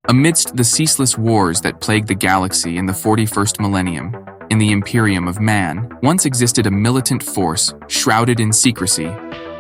Amidst the ceaseless wars that plague the galaxy in the 41st millennium, in the Imperium of Man, once existed a militant force shrouded in secrecy,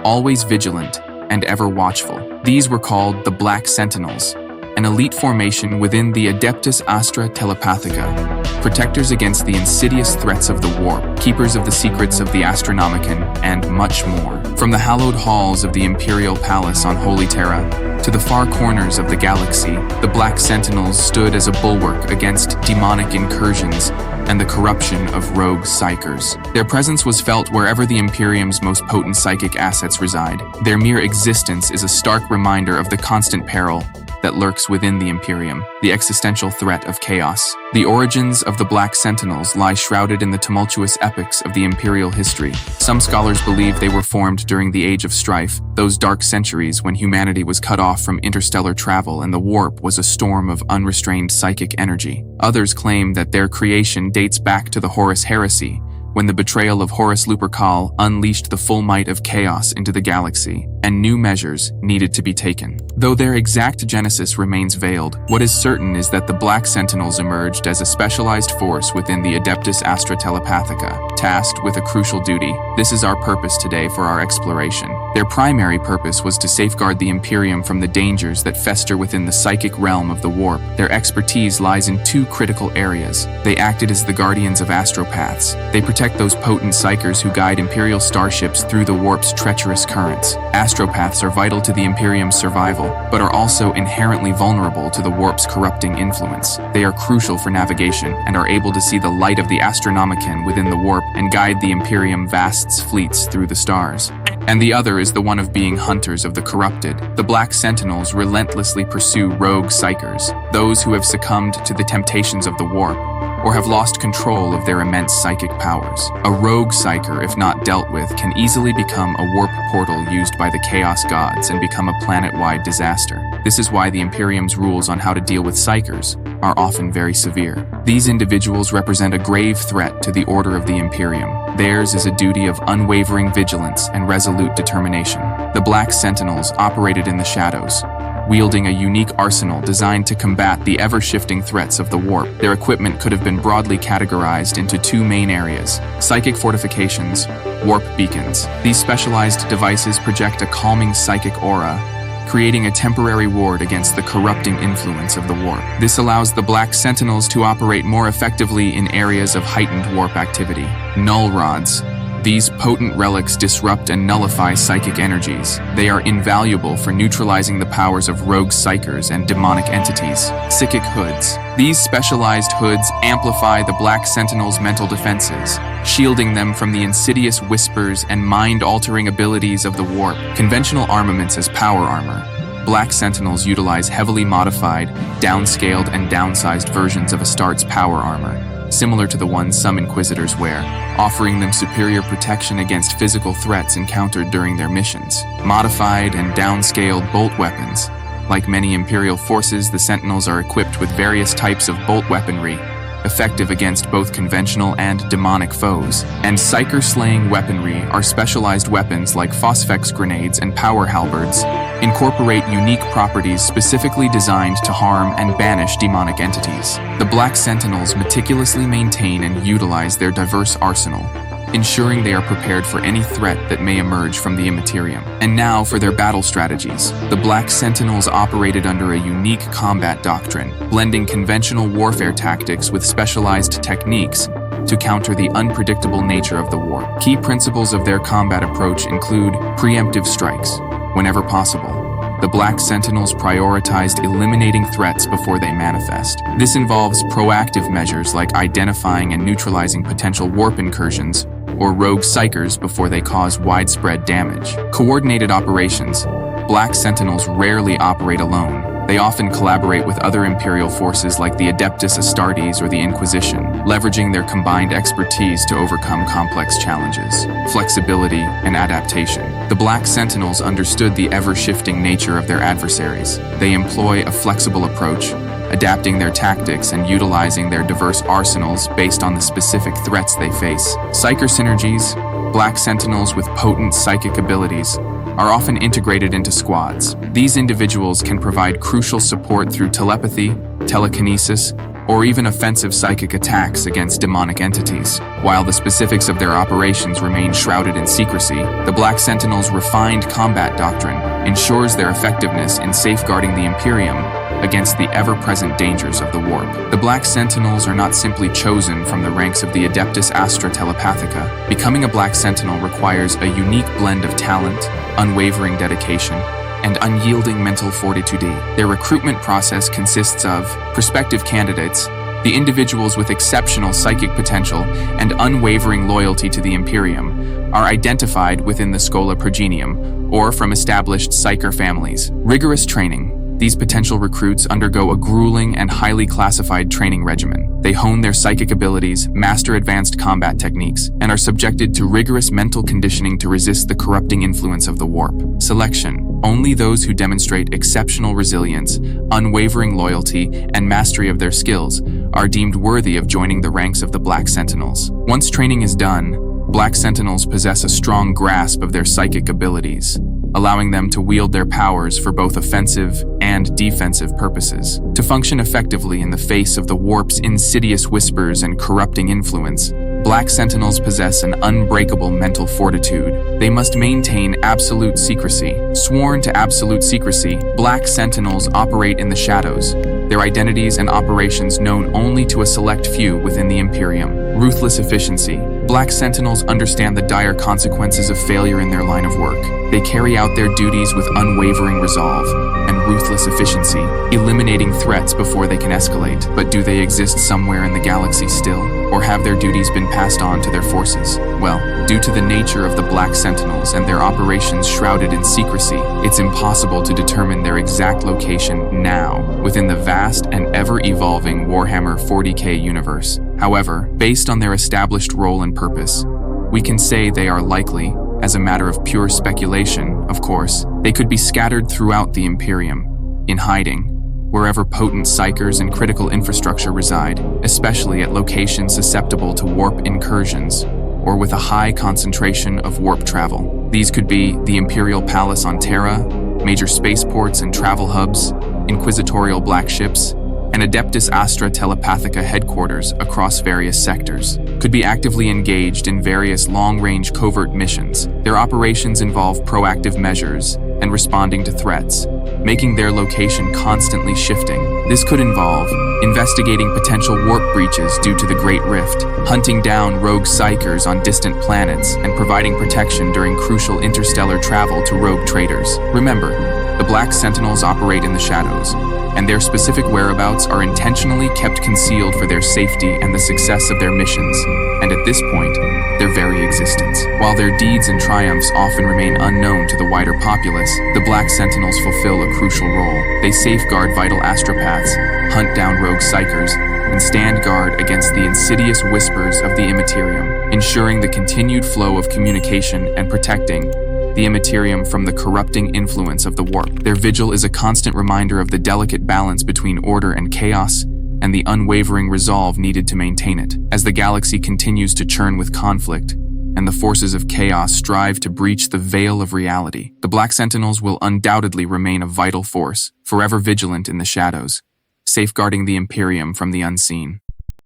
always vigilant and ever watchful. These were called the Black Sentinels, an elite formation within the Astra Telepathica, protectors against the insidious threats of the warp, keepers of the secrets of the Astronomicon, and much more. From the hallowed halls of the Imperial Palace on Holy Terra to the far corners of the galaxy, the Black Sentinels stood as a bulwark against demonic incursions and the corruption of rogue psykers. Their presence was felt wherever the Imperium's most potent psychic assets reside. Their mere existence is a stark reminder of the constant peril that lurks within the Imperium, the existential threat of chaos. The origins of the Black Sentinels lie shrouded in the tumultuous epochs of the Imperial history. Some scholars believe they were formed during the Age of Strife, those dark centuries when humanity was cut off from interstellar travel and the warp was a storm of unrestrained psychic energy. Others claim that their creation dates back to the Horus Heresy, when the betrayal of Horus Lupercal unleashed the full might of chaos into the galaxy, and new measures needed to be taken. Though their exact genesis remains veiled, what is certain is that the Black Sentinels emerged as a specialized force within the Astra Telepathica, tasked with a crucial duty. This is our purpose today for our exploration. Their primary purpose was to safeguard the Imperium from the dangers that fester within the psychic realm of the warp. Their expertise lies in two critical areas. They acted as the guardians of astropaths. They protect those potent psykers who guide Imperial starships through the warp's treacherous currents. Astropaths are vital to the Imperium's survival, but are also inherently vulnerable to the warp's corrupting influence. They are crucial for navigation and are able to see the light of the Astronomicon within the warp and guide the Imperium vast's fleets through the stars. And the other is the one of being hunters of the corrupted. The Black Sentinels relentlessly pursue rogue psykers, those who have succumbed to the temptations of the warp, or have lost control of their immense psychic powers. A rogue psyker, if not dealt with, can easily become a warp portal used by the Chaos Gods and become a planet-wide disaster. This is why the Imperium's rules on how to deal with psykers are often very severe. These individuals represent a grave threat to the order of the Imperium. Theirs is a duty of unwavering vigilance and resolute determination. The Black Sentinels operated in the shadows, wielding a unique arsenal designed to combat the ever-shifting threats of the warp. Their equipment could have been broadly categorized into two main areas: psychic fortifications, warp beacons. These specialized devices project a calming psychic aura, creating a temporary ward against the corrupting influence of the warp. This allows the Black Sentinels to operate more effectively in areas of heightened warp activity. Null rods. These potent relics disrupt and nullify psychic energies. They are invaluable for neutralizing the powers of rogue psykers and demonic entities. Psychic hoods. These specialized hoods amplify the Black Sentinels' mental defenses, shielding them from the insidious whispers and mind-altering abilities of the warp. Conventional armaments as power armor. Black Sentinels utilize heavily modified, downscaled and downsized versions of Astartes power armor, similar to the ones some Inquisitors wear, offering them superior protection against physical threats encountered during their missions. Modified and downscaled bolt weapons. Like many Imperial forces, the Sentinels are equipped with various types of bolt weaponry, effective against both conventional and demonic foes. And psyker-slaying weaponry are specialized weapons like phosphex grenades and power halberds, incorporate unique properties specifically designed to harm and banish demonic entities. The Black Sentinels meticulously maintain and utilize their diverse arsenal, ensuring they are prepared for any threat that may emerge from the Immaterium. And now for their battle strategies. The Black Sentinels operated under a unique combat doctrine, blending conventional warfare tactics with specialized techniques to counter the unpredictable nature of the war. Key principles of their combat approach include preemptive strikes. Whenever possible, the Black Sentinels prioritized eliminating threats before they manifest. This involves proactive measures like identifying and neutralizing potential warp incursions or rogue psykers before they cause widespread damage. Coordinated operations. Black Sentinels rarely operate alone. They often collaborate with other Imperial forces like the Adeptus Astartes or the Inquisition, leveraging their combined expertise to overcome complex challenges. Flexibility and adaptation. The Black Sentinels understood the ever-shifting nature of their adversaries. They employ a flexible approach, adapting their tactics and utilizing their diverse arsenals based on the specific threats they face. Psyker synergies. Black Sentinels with potent psychic abilities are often integrated into squads. These individuals can provide crucial support through telepathy, telekinesis, or even offensive psychic attacks against demonic entities. While the specifics of their operations remain shrouded in secrecy, the Black Sentinels' refined combat doctrine ensures their effectiveness in safeguarding the Imperium against the ever-present dangers of the warp. The Black Sentinels are not simply chosen from the ranks of the Adeptus Astra Telepathica. Becoming a Black Sentinel requires a unique blend of talent, unwavering dedication, and unyielding mental fortitude. Their recruitment process consists of prospective candidates, the individuals with exceptional psychic potential and unwavering loyalty to the Imperium, are identified within the Schola Progenium or from established psyker families. Rigorous training. These potential recruits undergo a grueling and highly classified training regimen. They hone their psychic abilities, master advanced combat techniques, and are subjected to rigorous mental conditioning to resist the corrupting influence of the warp. Selection. Only those who demonstrate exceptional resilience, unwavering loyalty, and mastery of their skills are deemed worthy of joining the ranks of the Black Sentinels. Once training is done, Black Sentinels possess a strong grasp of their psychic abilities, allowing them to wield their powers for both offensive and defensive purposes. To function effectively in the face of the warp's insidious whispers and corrupting influence, Black Sentinels possess an unbreakable mental fortitude. They must maintain absolute secrecy. Sworn to absolute secrecy, Black Sentinels operate in the shadows, their identities and operations known only to a select few within the Imperium. Ruthless efficiency. Black Sentinels understand the dire consequences of failure in their line of work. They carry out their duties with unwavering resolve and ruthless efficiency, eliminating threats before they can escalate. But do they exist somewhere in the galaxy still? Or have their duties been passed on to their forces? Well, due to the nature of the Black Sentinels and their operations shrouded in secrecy, it's impossible to determine their exact location now within the vast and ever-evolving Warhammer 40K universe. However, based on their established role and purpose, we can say they are likely, as a matter of pure speculation, of course, they could be scattered throughout the Imperium, in hiding, wherever potent psykers and critical infrastructure reside, especially at locations susceptible to warp incursions, or with a high concentration of warp travel. These could be the Imperial Palace on Terra, major spaceports and travel hubs, inquisitorial black ships, and Adeptus Astra Telepathica headquarters across various sectors. Could be actively engaged in various long-range covert missions. Their operations involve proactive measures and responding to threats, making their location constantly shifting. This could involve investigating potential warp breaches due to the Great Rift, hunting down rogue psykers on distant planets, and providing protection during crucial interstellar travel to rogue traders. Remember, the Black Sentinels operate in the shadows, and their specific whereabouts are intentionally kept concealed for their safety and the success of their missions, and at this point, their very existence. While their deeds and triumphs often remain unknown to the wider populace, the Black Sentinels fulfill a crucial role. They safeguard vital astropaths, hunt down rogue psykers, and stand guard against the insidious whispers of the Imperium, ensuring the continued flow of communication and protecting the Imperium from the corrupting influence of the warp. Their vigil is a constant reminder of the delicate balance between order and chaos, and the unwavering resolve needed to maintain it. As the galaxy continues to churn with conflict, and the forces of chaos strive to breach the veil of reality, the Black Sentinels will undoubtedly remain a vital force, forever vigilant in the shadows, safeguarding the Imperium from the unseen.